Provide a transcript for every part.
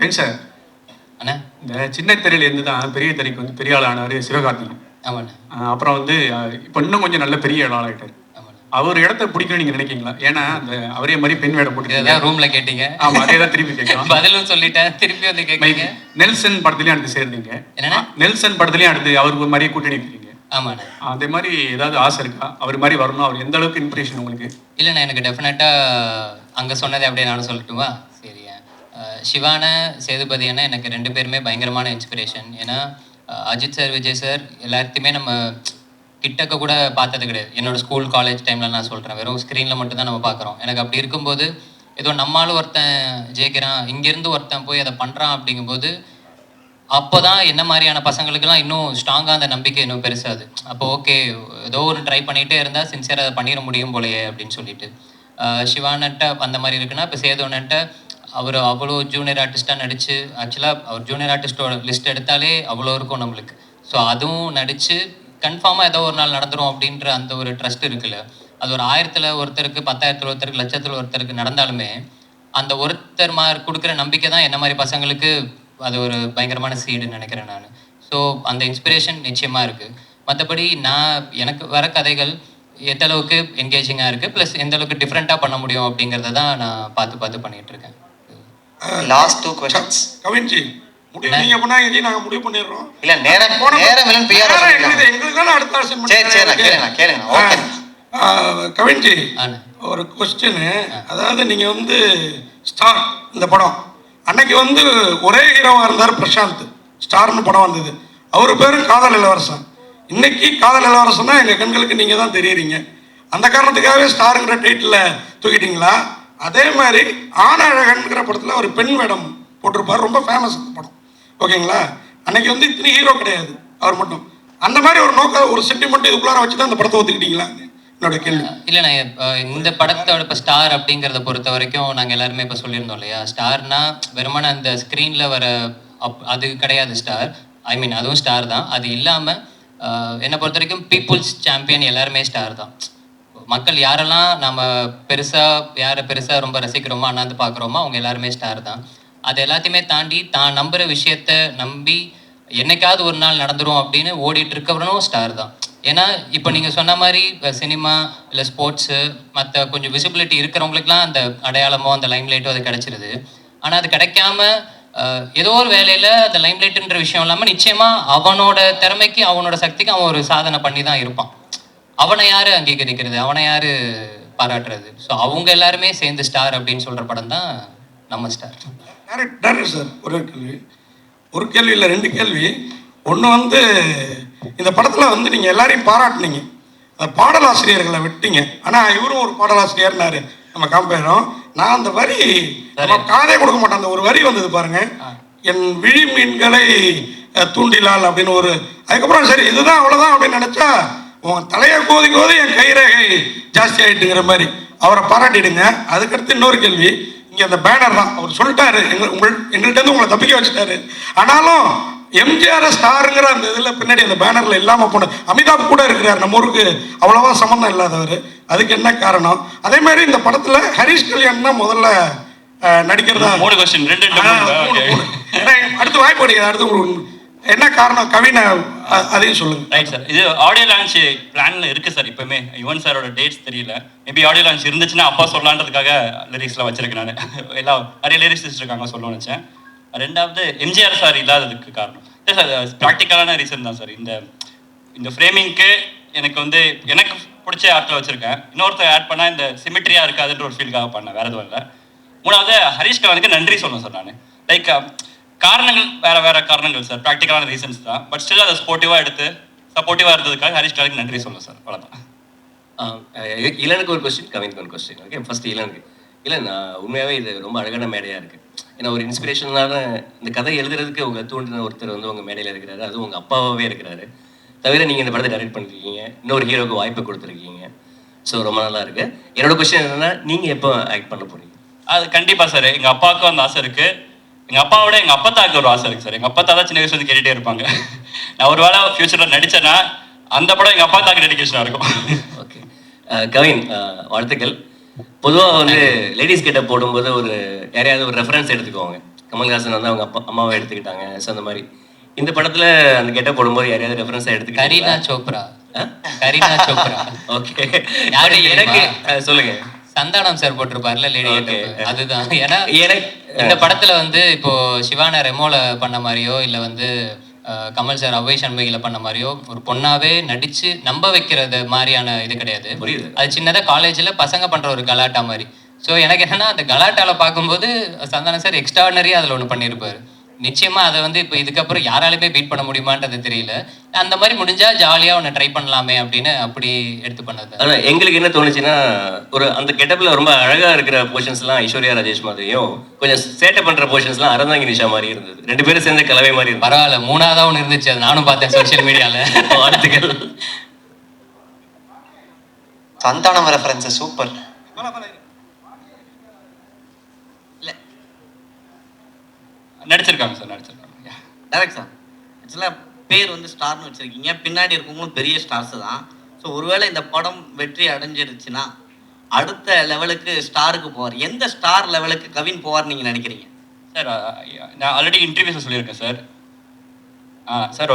ஏங்க சார், அண்ணா இந்த சின்ன திரையிலேருந்து தான் பெரிய திரைக்கு வந்து பெரிய ஆள் ஆனார் சிவகார்த்திகேயன். ஆமாண்ணா. அப்புறம் வந்து இப்போ இன்னும் கொஞ்சம் நல்ல பெரிய ஆள் ஆகிட்டார். அவர் இடத்த பிடிக்கணும்னு நீங்க நினைக்கிறீங்களா? ஏன்னா அந்த அவரே மாதிரி பெண் வேடம் போட்டு இதான் ரூம்ல கேட்டீங்க. ஆமா, அதே தான் திருப்பி கேட்கலாம். பதிலும் சொல்லிட்டேன், திருப்பி வந்து கேட்குறீங்க. நெல்சன் படத்துலயும் அடுத்து சேர்ந்தீங்க. என்னன்னா நெல்சன் படத்துலயும் அடுத்து அவருக்கு மாதிரியே கூட்டணி இருக்கீங்க. ஆமாண்ணா. அதே மாதிரி ஏதாவது ஆசை இருக்கா? அவர் மாதிரி வரணும், அவர் எந்த அளவுக்கு இன்ஸ்பிரேஷன் உங்களுக்கு? இல்லைண்ணா, எனக்கு டெஃபினட்டா அங்கே சொன்னதே அப்படியே நானும் சொல்லட்டுமா? சரியா. சிவான சேதுபதி அண்ணா எனக்கு 2 பேருமே பயங்கரமான இன்ஸ்பிரேஷன். ஏன்னா அஜித் சார், விஜய் சார் எல்லாத்தையுமே நம்ம கிட்டக்க கூட பார்த்தது கிடையாது. என்னோட ஸ்கூல் காலேஜ் டைமில் நான் சொல்கிறேன், வெறும் ஸ்க்ரீனில் மட்டும் தான் நம்ம பார்க்குறோம். எனக்கு அப்படி இருக்கும்போது ஏதோ நம்மளாலும் ஒருத்தன் ஜெயிக்கிறான், இங்கேருந்து ஒருத்தன் போய் அதை பண்ணுறான் அப்படிங்கும்போது அப்போ தான் என்ன மாதிரியான பசங்களுக்கெல்லாம் இன்னும் ஸ்ட்ராங்காக அந்த நம்பிக்கை இன்னும் பெருசாது. அப்போ ஓகே, ஏதோ ஒரு ட்ரை பண்ணிகிட்டே இருந்தால் சின்சியராக அதை பண்ணிட முடியும் போலையே அப்படின்னு சொல்லிட்டு. சிவானன்ட்ட அந்த மாதிரி இருக்குன்னா, இப்போ சேதுவன்ட்ட அவர் அவ்வளோ ஜூனியர் ஆர்டிஸ்ட்டாக நடித்து, ஆக்சுவலாக அவர் ஜூனியர் ஆர்டிஸ்டோட லிஸ்ட் எடுத்தாலே அவ்வளோ இருக்கும் நம்மளுக்கு. ஸோ அதுவும் நடித்து கன்ஃபார்மாக ஏதோ ஒரு நாள் நடந்துடும் அப்படின்ற அந்த ஒரு ட்ரஸ்ட் இருக்குல்ல. அது ஒரு 1000ல் ஒருத்தருக்கு, 10,000ல் ஒருத்தருக்கு, லட்சத்தில் ஒருத்தருக்கு நடந்தாலுமே அந்த ஒருத்தர் கொடுக்குற நம்பிக்கை தான் என்ன மாதிரி பசங்களுக்கு அது ஒரு பயங்கரமான சீடுன்னு நினைக்கிறேன் நான். ஸோ அந்த இன்ஸ்பிரேஷன் நிச்சயமாக இருக்குது. மற்றபடி எனக்கு வர கதைகள் எந்த அளவுக்கு என்கேஜிங்காக இருக்குது, ப்ளஸ் எந்த அளவுக்கு டிஃப்ரெண்ட்டாக பண்ண முடியும் அப்படிங்கிறத தான் நான் பார்த்து பண்ணிகிட்டு இருக்கேன். Last 2 questions. கவின்ஜி, நீங்க பண்ணாங்க, நாங்க முடிவு பண்ணிடுறோம். இல்ல நேரம் இல்லன்னு பிஆர் சொல்லுங்க. எங்களுக்கு தான அடுத்த ஆப்ஷன் சரி கேளுங்க. ஓகே கவின்ஜி, ஒரு क्वेश्चन. அதாவது நீங்க வந்து ஸ்டார் இந்த படம் அன்னைக்கு வந்து ஒரே ஹீரோவா இருந்தார் பிரசாந்த். ஸ்டார்னு படம் வந்தது, அவர் பேரும் காதல் இளவரசன். இன்னைக்கு காதல் இளவரசன் தான் எங்க கண்களுக்கு நீங்க தான் தெரியுறீங்க. அந்த காரணத்துக்காகவே ஸ்டாருங்கிற டைட்டில் தூக்கிட்டீங்களா? அதே மாதிரி ஆனழகன்கிற படத்தில் ஒரு பெண் வேடம் போட்டிருப்பார், ரொம்ப ஃபேமஸ் படம், ஓகேங்களா? அன்னைக்கு வந்து இத்தனை ஹீரோ கிடையாது, அவர் மட்டும். அந்த மாதிரி ஒரு நோக்கம், ஒரு சென்டிமெண்ட் இதுக்குள்ளார வச்சு தான் அந்த படத்தை ஒத்துக்கிட்டீங்களா? என்னோட கேள்வி. இல்லைண்ணா, இந்த படத்தோட இப்போ ஸ்டார் அப்படிங்கிறத பொறுத்த வரைக்கும் நாங்கள் எல்லாருமே இப்போ சொல்லியிருந்தோம் இல்லையா, ஸ்டார்னா வெறுமனே அந்த ஸ்க்ரீனில் வர அது கிடையாது ஸ்டார். ஐ மீன் அதுவும் ஸ்டார் தான். அது இல்லாமல் என்னை பொறுத்த வரைக்கும் பீப்புள்ஸ் சாம்பியன் எல்லாருமே ஸ்டார் தான். மக்கள் யாரெல்லாம் நம்ம யாரை பெருசாக ரொம்ப ரசிக்கிறோமோ, அண்ணாந்து பார்க்குறோமோ, அவங்க எல்லாருமே ஸ்டார் தான். அது எல்லாத்தையுமே தாண்டி தான் நம்புகிற விஷயத்த நம்பி என்னைக்காவது ஒரு நாள் நடந்துரும் அப்படின்னு ஓடிட்டு இருக்கவனும் ஸ்டார் தான். ஏன்னா இப்போ நீங்கள் சொன்ன மாதிரி சினிமா இல்லை ஸ்போர்ட்ஸு மற்ற கொஞ்சம் விசிபிலிட்டி இருக்கிறவங்களுக்குலாம் அந்த அடையாளமோ அந்த லைம்லைட்டோ அது கிடச்சிருது. ஆனால் அது கிடைக்காம ஏதோ ஒரு வேலையில் அந்த லைம்லைட்டுன்ற விஷயம் இல்லாமல் நிச்சயமாக அவனோட திறமைக்கு அவனோட சக்திக்கு அவன் ஒரு சாதனை பண்ணி தான் இருப்பான். அவனை யார் அங்கீகரிக்கிறது, அவனை யார் பாராட்டுறது? ஸோ அவங்க எல்லாருமே சேர்ந்து ஸ்டார் அப்படின்னு சொல்கிற படம் தான் நம்ம ஸ்டார். டேரக்டர் சார், ஒரு கேள்வி இல்லை 2 கேள்வி. ஒன்று வந்து இந்த படத்தில் வந்து நீங்கள் எல்லாரையும் பாராட்டினீங்க, அந்த பாடலாசிரியர்களை விட்டீங்க. ஆனால் இவரும் ஒரு பாடலாசிரியர்னாரு நம்ம காம்பேரும். நான் அந்த வரி காதே கொடுக்க மாட்டேன், அந்த ஒரு வரி வந்தது பாருங்க, என் விழி மீன்களை தூண்டிலால் அப்படின்னு ஒரு, அதுக்கப்புறம் சரி இதுதான் அவ்வளோதான் அப்படின்னு நினச்சா உன் தலையை கோதிக்கு போது என் கைரேகை ஜாஸ்தி ஆகிட்டுங்கிற மாதிரி அவரை பாராட்டிடுங்க. அதுக்கடுத்து இன்னொரு கேள்வி, இங்கே அந்த பேனர் தான் அவர் சொல்லிட்டாரு, எங்கள்கிட்ட உங்களை தப்பிக்க வச்சுட்டாரு. ஆனாலும் எம்ஜிஆர் ஸ்டாருங்கிற அந்த இதில் பின்னாடி அந்த பேனரில் இல்லாமல் போன அமிதாப் கூட இருக்கிறார், நம்ம ஊருக்கு அவ்வளோவா சம்மந்தம் இல்லாதவர். அதுக்கு என்ன காரணம்? அதே மாதிரி இந்த படத்தில் ஹரிஷ் கல்யாண் தான் முதல்ல நடிக்கிறதா. 3 கொஸ்டின், 2 அடுத்து வாய்ப்பு கிடையாது. அடுத்து என்ன காரணம் கவினை அதையும் சொல்லுங்க. ரைட் சார், இது ஆடியோ லான்ச் பிளான்ல இருக்கு சார். இப்பவுமே யுவன் சாரோட டேட்ஸ் தெரியல, மேபி ஆடியோ லான்ச் இருந்துச்சுன்னா அப்பா சொல்லலான்றதுக்காக லிரிக்ஸ்லாம் வச்சிருக்கேன் நான். எல்லாம் நிறைய லிரிக்ஸ் இருக்காங்க சொல்ல நினச்சேன். 2வது எம்ஜிஆர் சார் இல்லாததுக்கு காரணம் சார் ப்ராக்டிக்கலான ரீசன் தான் சார். இந்த ஃப்ரேமிங்க்கு எனக்கு வந்து எனக்கு பிடிச்ச ஆர்ட்டில் வச்சுருக்கேன். இன்னொருத்தர் ஆட் பண்ணால் இந்த சிமெட்ரியாக இருக்காதுன்ற ஒரு ஃபீல்காக பண்ணேன், வேறு எதுவும் இல்லை. 3வது ஹரிஷ் கல்யாணுக்கு நன்றி சொல்லணும் சார். நான் லைக் காரணங்கள் வேறு காரணங்கள் சார், ப்ராக்டிக்கலான ரீசன்ஸ் தான். பட் ஸ்டில் அதை சப்போர்ட்டிவாக இருந்ததுக்காக ஹரிஷ் கல்யாணுக்கு நன்றி சொல்லணும் சார், அவ்வளோதான். இளனுக்கு ஒரு கொஸ்டின், கவினுக்கு ஒரு கொஸ்டின். Okay, first இளனுக்கு. இல்லை, நான் உண்மையாகவே இது ரொம்ப அழகான மேடையாக இருக்குது. ஏன்னா ஒரு இன்ஸ்பிரேஷனான இந்த கதை எழுதுறதுக்கு உங்கள் தூண்டின ஒருத்தர் வந்து உங்கள் மேடையில் இருக்கிறாரு, அதுவும் உங்கள் அப்பாவே இருக்கிறாரு. தவிர நீங்கள் இந்த படத்தை டைரக்ட் பண்ணிருக்கீங்க, இன்னொரு ஹீரோக்கு வாய்ப்பு கொடுத்துருக்கீங்க. ஸோ ரொம்ப நல்லா இருக்குது. என்னோட கொஸ்டின் என்னென்னா, நீங்கள் எப்போ ஆக்ட் பண்ண போகிறீங்க? அது கண்டிப்பாக சார், எங்கள் அப்பாவுக்கும் அந்த ஆசை இருக்குது. எங்கள் அப்பாவோட எங்கள் அப்பத்தாவுக்கு ஒரு ஆசை இருக்குது சார். எங்கள் அப்பத்தா தான் சின்ன வயசு வந்து கேட்டுகிட்டே இருப்பாங்க. நான் ஒரு வேளை ஃபியூச்சரில் நடித்தேன்னா அந்த படம் எங்கள் அப்பாத்தாக்கு டெடிகேஷனாக இருக்கும். ஓகே, கவின் வாழ்த்துக்கள். பொதுவாக வந்து லேடிஸ் கிட்ட போடும்போது ஒரு யாரையாவது ஒரு ரெஃபரன்ஸ் எடுத்துக்குவாங்க. கமல்ஹாசன் வந்து அவங்க அம்மாவை எடுத்துக்கிட்டாங்க. ஸோ அந்த மாதிரி இந்த படத்தில் அந்த கெட்டப் போடும்போது யாரையாவது ரெஃபரன்ஸாக கரீனா எடுத்துக்கிட்டீங்களா? சோப்ரா. கரீனா சோப்ரா. ஓகே. யாரு எனக்கு சொல்லுங்க. சந்தானம் சார் போட்டிருப்பார்ல லேடி Okay. அதுதான். ஏன்னா எனக்கு இந்த படத்துல வந்து இப்போ சிவானா ரெமோல பண்ண மாதிரியோ இல்ல வந்து கமல் சார் அவ்வை சண்முகில பண்ண மாதிரியோ ஒரு பொண்ணாவே நடிச்சு நம்ப வைக்கிறது மாதிரியான இது கிடையாது. புரியுது. அது சின்னதா காலேஜ்ல பசங்க பண்ற ஒரு கலாட்டா மாதிரி. ஸோ எனக்கு என்னன்னா அந்த கலாட்டால பார்க்கும்போது சந்தானம் சார் எக்ஸ்ட்ராடனரியா அதுல ஒன்று பண்ணியிருப்பாரு. நிச்சயமா அதை வந்து இப்போ இதுக்கப்புறம் யாராலுமே பீட் பண்ண முடியுமான்றது தெரியல. அந்த மாதிரி முடிஞ்சா ஜாலியா ஒன்று ட்ரை பண்ணலாமே அப்படின்னு அப்படி எடுத்து பண்ணது. ஆனா எங்களுக்கு என்ன தோணுச்சுன்னா, ஒரு அந்த கெட்டப்ல ரொம்ப அழகா இருக்கிற போர்ஷன்ஸ்லாம் ஐஸ்வர்யா ராஜேஷ் மாதிரியும், கொஞ்சம் சேட்டை பண்ற போர்ஷன்ஸ்லாம் அறந்தாங்கி நிஷா மாதிரி இருந்தது. 2 பேரும் சேர்ந்த கலவை மாதிரி இருந்தது. பரவாயில்ல, 3ஆவதா ஒன்று இருந்துச்சு, அது நானும் பார்த்தேன் சோஷியல் மீடியால. வாழ்த்துக்கள். Santhanam reference super. நடிச்சிருக்காங்க சார், நடிச்சிருக்காங்க. டேரக்ட் சார், ஆக்சுவலாக பேர் வந்து ஸ்டார்னு வச்சுருக்கீங்க, பின்னாடி இருக்கவங்களும் பெரிய ஸ்டார்ஸ் தான். ஸோ ஒருவேளை இந்த படம் வெற்றி அடைஞ்சிருச்சுன்னா அடுத்த லெவலுக்கு ஸ்டாருக்கு போவார். எந்த ஸ்டார் லெவலுக்கு கவின் போவார் நீங்கள் நினைக்கிறீங்க? சார் நான் ஆல்ரெடி இன்டர்வியூஸில் சொல்லியிருக்கேன் சார். சார்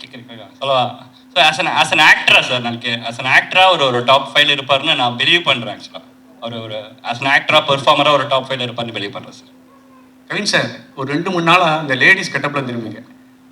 கேட்குறீங்களா சொல்லவா? ஸோ ஆஸ் அன் ஆக்டரா சார், நான் ஆஸ் அன் ஆக்டராக ஒரு டாப் 5 இருப்பாருன்னு நான் பிலீவ் பண்ணுறேன். ஆக்சுவலாக ஒரு ஆஸ் அன் ஆக்டராக பெர்ஃபார்மராக ஒரு டாப் 5 இருப்பாருன்னு பிலீவ் பண்ணுறேன் சார். கவின் சார், ஒரு 2-3 நாளாக அந்த லேடிஸ் கெட்டப்பில் திரும்பிங்க.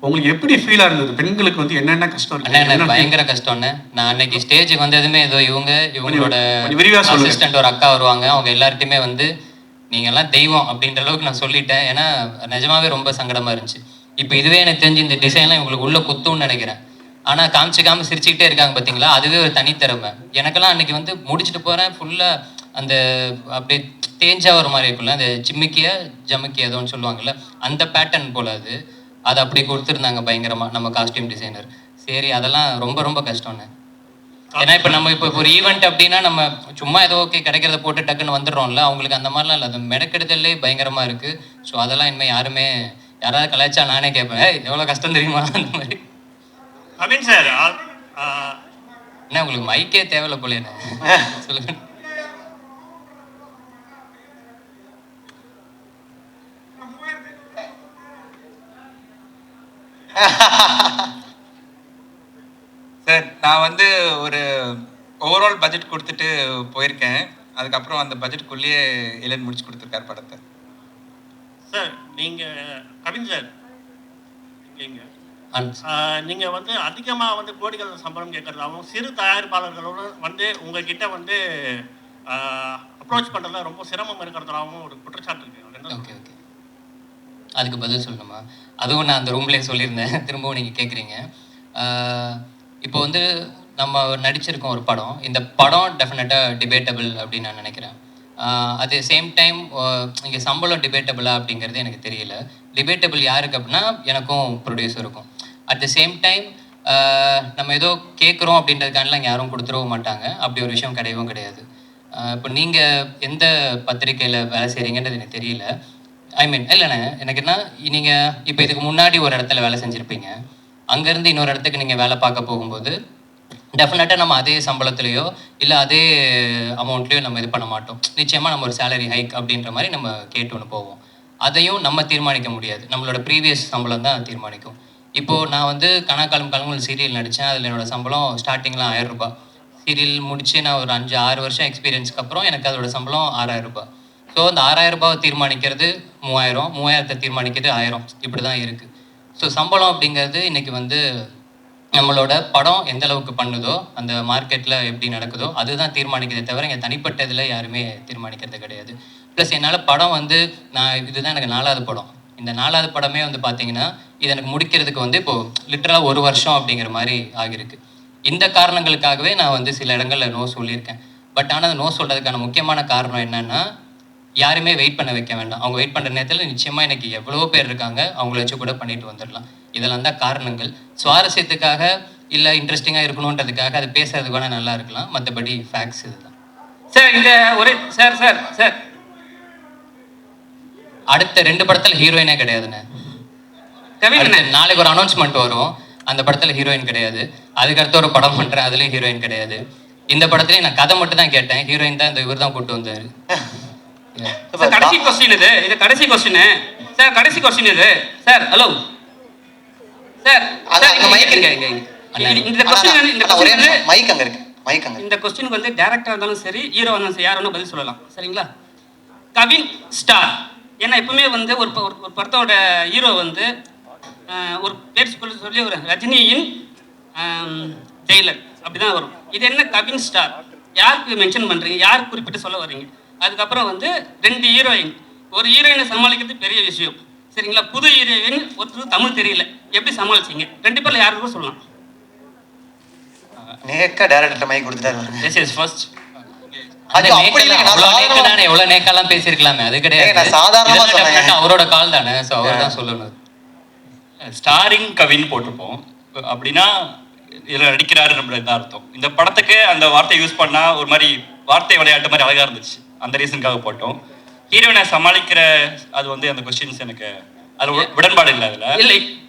உங்களுக்கு எப்படி ஃபீலாக இருந்தது? பெண்களுக்கு வந்து என்னென்ன கஷ்டம் அண்ணா, எனக்கு இருக்கு? பயங்கர கஷ்டம்ண்ணே. நான் அன்னைக்கு ஸ்டேஜுக்கு வந்ததுமே ஏதோ இவங்களோட கொஞ்சம் விரிவா சொல்லுங்க. அசிஸ்டன்ட் ஒரு அக்கா வருவாங்க, அவங்க எல்லார்ட்டையுமே வந்து நீங்கெல்லாம் தெய்வம் அப்படின்ற அளவுக்கு நான் சொல்லிட்டேன். ஏன்னா நிஜமாவே ரொம்ப சங்கடமா இருந்துச்சு. இப்போ இதுவே எனக்கு தெரிஞ்சு இந்த டிசைன்லாம் இவங்களுக்கு உள்ள குத்தும்னு நினைக்கிறேன். ஆனால் காமிச்சிக்காம சிரிச்சுக்கிட்டே இருக்காங்க பார்த்தீங்களா, அதுவே ஒரு தனித்திறமை. எனக்கெல்லாம் அன்னைக்கு வந்து முடிச்சுட்டு போகிறேன் ஃபுல்லாக அந்த அப்படியே தேஞ்சா ஒரு மாதிரி இருக்குல்ல, அந்த ஜமுக்கிய ஏதோன்னு சொல்லுவாங்கல்ல, அந்த பேட்டர்ன் போல் அது அப்படி கொடுத்துருந்தாங்க பயங்கரமாக நம்ம காஸ்டியூம் டிசைனர். சரி, அதெல்லாம் ரொம்ப ரொம்ப கஷ்டம்ண்ணே. ஏன்னா இப்போ ஒரு ஈவெண்ட் அப்படின்னா நம்ம சும்மா ஏதோ ஓகே கிடைக்கிறத போட்டு டக்குன்னு வந்துடுறோம்ல, அவங்களுக்கு அந்த மாதிரிலாம் இல்லை, அது மெனக்கெடுதல்லே பயங்கரமாக இருக்குது. ஸோ அதெல்லாம் இனிமேல் யாராவது கலாய்ச்சா நானே கேட்பேன், எவ்வளோ கஷ்டம் தெரியுமா அந்த மாதிரி. கவின் சார், என்ன உங்களுக்கு மைக்கே தேவையில்ல போலேண்ணே, சொல்லுங்க. சார், நான் வந்து ஒரு ஓவரால் பட்ஜெட் கொடுத்துட்டு போயிருக்கேன். அதுக்கப்புறம் அந்த பட்ஜெட்டுக்குள்ளேயே இளன் முடிச்சு கொடுத்துருக்காரு படத்தை. சார் நீங்கள் கவின் சார் நீங்கள் வந்து அதிகமாக வந்து கோடிகள் சம்பளம் கேட்குறதாகவும் சிறு தயாரிப்பாளர்களோட வந்து உங்ககிட்ட வந்து அப்ரோச் பண்ணுறதுல ரொம்ப சிரமம் இருக்கிறதாகவும் ஒரு குற்றச்சாட்டு இருக்கு. ஓகே ஓகே, அதுக்கு பதில் சொல்லணுமா? அதுவும் நான் அந்த ரூம்லேயே சொல்லியிருந்தேன், திரும்பவும் நீங்கள் கேட்குறீங்க. இப்போ வந்து நம்ம நடிச்சிருக்கோம் ஒரு படம். இந்த படம் டெஃபினட்டாக டிபேட்டபிள் அப்படின்னு நான் நினைக்கிறேன். அது சேம் டைம் இங்கே சம்பளம் டிபேட்டபிளா அப்படிங்கிறது எனக்கு தெரியல. டிபேட்டபிள் யாருக்கு அப்படின்னா எனக்கும் ப்ரொடியூசருக்கும். அட் த சேம் டைம் நம்ம ஏதோ கேட்குறோம் அப்படின்றதுக்கானலாம் யாரும் கொடுத்துடவும் மாட்டாங்க, அப்படி ஒரு விஷயம் கிடையவும் கிடையாது. இப்போ நீங்கள் எந்த பத்திரிக்கையில் வேலை செய்கிறீங்கன்றது எனக்கு தெரியல. ஐ மீன் இல்லைண்ணே, எனக்கு என்ன, நீங்கள் இப்போ இதுக்கு முன்னாடி ஒரு இடத்துல வேலை செஞ்சுருப்பீங்க, அங்கேருந்து இன்னொரு இடத்துக்கு நீங்கள் வேலை பார்க்க போகும்போது டெஃபினட்டாக நம்ம அதே சம்பளத்துலேயோ இல்லை அதே அமௌண்ட்லேயோ நம்ம இது பண்ண மாட்டோம். நிச்சயமாக நம்ம ஒரு சேலரி ஹைக் அப்படின்ற மாதிரி நம்ம கேட்டு ஒன்று போவோம். அதையும் நம்ம தீர்மானிக்க முடியாது, நம்மளோட ப்ரீவியஸ் சம்பளம் தான் தீர்மானிக்கும். இப்போது நான் வந்து கணக்காலம் கலங்கள் சீரியல் நடித்தேன், அதில் என்னோடய சம்பளம் ஸ்டார்டிங்லாம் 1000 ரூபாய். சீரியல் முடித்து நான் ஒரு 5-6 வருஷம் எக்ஸ்பீரியன்ஸ்க்கு அப்புறம் எனக்கு அதோட சம்பளம் 6000 ரூபாய். ஸோ அந்த 6000 ரூபாவை தீர்மானிக்கிறது 3000, 3000த்தை தீர்மானிக்கிறது 1000, இப்படி தான் இருக்குது. ஸோ சம்பளம் அப்படிங்கிறது இன்றைக்கி வந்து நம்மளோட படம் எந்த அளவுக்கு பண்ணுதோ, அந்த மார்க்கெட்டில் எப்படி நடக்குதோ அதுதான் தீர்மானிக்கிறதே தவிர இங்கே தனிப்பட்ட இதில் யாருமே தீர்மானிக்கிறது கிடையாது. ப்ளஸ் என்னால் படம் வந்து இதுதான் எனக்கு 4வது படம். இந்த 4வது படமே வந்து பார்த்தீங்கன்னா இது எனக்கு முடிக்கிறதுக்கு வந்து இப்போது லிட்டரலாக 1 வருஷம் அப்படிங்கிற மாதிரி ஆகியிருக்கு. இந்த காரணங்களுக்காகவே நான் வந்து சில இடங்களில் நோ சொல்லியிருக்கேன். பட் ஆனால் அந்த நோ சொல்கிறதுக்கான முக்கியமான காரணம் என்னென்னா, யாருமே வெயிட் பண்ண வைக்க வேண்டாம். அவங்க வெயிட் பண்ணுற நேரத்தில் நிச்சயமாக எனக்கு எவ்வளோ பேர் இருக்காங்க, அவங்கள வச்சு கூட பண்ணிட்டு வந்துடலாம். இதெல்லாம் தான் காரணங்கள். சுவாரஸ்யத்துக்காக இல்லை இன்ட்ரெஸ்டிங்காக இருக்கணுன்றதுக்காக அது பேசுறதுக்கு வேணால் நல்லா இருக்கலாம், மற்றபடி ஃபேக்ட்ஸ் இதுதான். சார் இங்கே ஒரு சார் சார் சார் அடுத்த 2 படத்தில் ஹீரோயினே கிடையாதுண்ணே. நாளைக்கு ஒரு அனௌன்ஸ்மெண்ட் வரும், அந்த படத்தில் ஹீரோயின் கிடையாது. அதுக்கடுத்து ஒரு படம் பண்ணுறேன், அதுலேயும் ஹீரோயின் கிடையாது. இந்த படத்துலேயும் நான் கதை மட்டும் தான் கேட்டேன், ஹீரோயின் தான் இந்த இவர் தான் கூப்பிட்டு வந்தார். கடைசி கொஸ்டின் இது கடைசி கொஸ்டின் சார் கடைசி கொஸ்டின் இது சார். Hello sir. அதான் அங்க mic இருக்கு. இந்த கொஸ்டின் இந்த ஒரே கொஸ்டின் வந்து மைக் அங்க இருக்கு, மைக் அங்க இருக்கு. இந்த கொஸ்டினுக்கு வந்து டேரக்டராக இருந்தாலும் சரி, ஹீரோ இருந்தாலும் சரி, யார் வேணா பதில் சொல்லலாம். சரிங்களா? கவின் ஸ்டார். ஏன்னா எப்பவுமே வந்து ஒரு படத்தோட ஹீரோ வந்து ஒரு பேர் சொல்லி ஒரு ரஜினியின் ஜெயிலர் அப்படிதான் வரும். இது என்ன கவின் ஸ்டார்? யாருக்கு மென்ஷன் பண்றீங்க? யார் குறிப்பிட்டு சொல்ல வர்றீங்க? அதுக்கப்புறம் வந்து 2 ஹீரோயின். ஒரு ஹீரோயினை சமாளிக்கிறது பெரிய விஷயம். சரிங்களா? புது ஹீரோயின் ஒருத்தருக்கு தமிழ் தெரியல, எப்படி சமாளிச்சீங்க? 2 பேர்ல யாருக்கும் சொல்லலாம். நேக்கா டைரக்டர் மைக் கொடுத்துட்டாரு. Yes yes first. அது அப்படி இல்ல, நான் சாதாரணமா எவ்வளவு நேக்கெல்லாம் பேசியிருக்கலாமே, அது ஏய், கிடையாது. நான் சாதாரணமா இதெல்லாம் சொன்னேன். definitely அவரோட கால் தானே, ஸோ அவர் தான் சொல்லணும். ஸ்டாரிங் கவின் போட்டிருப்போம். அப்படின்னா இதில் நடிக்கிறாருன்ற தான் அர்த்தம். இந்த படத்துக்கு அந்த வார்த்தை யூஸ் பண்ணா ஒரு மாதிரி வார்த்தை விளையாட்டு மாதிரி அழகா இருந்துச்சு. அந்த ரீசனுக்காக போட்டோம். ஹீரோயினை சமாளிக்கிற அது வந்து அந்த கொஸ்டின்ஸ் எனக்கு அது உடன்பாடு இல்லை. அதில் இல்லை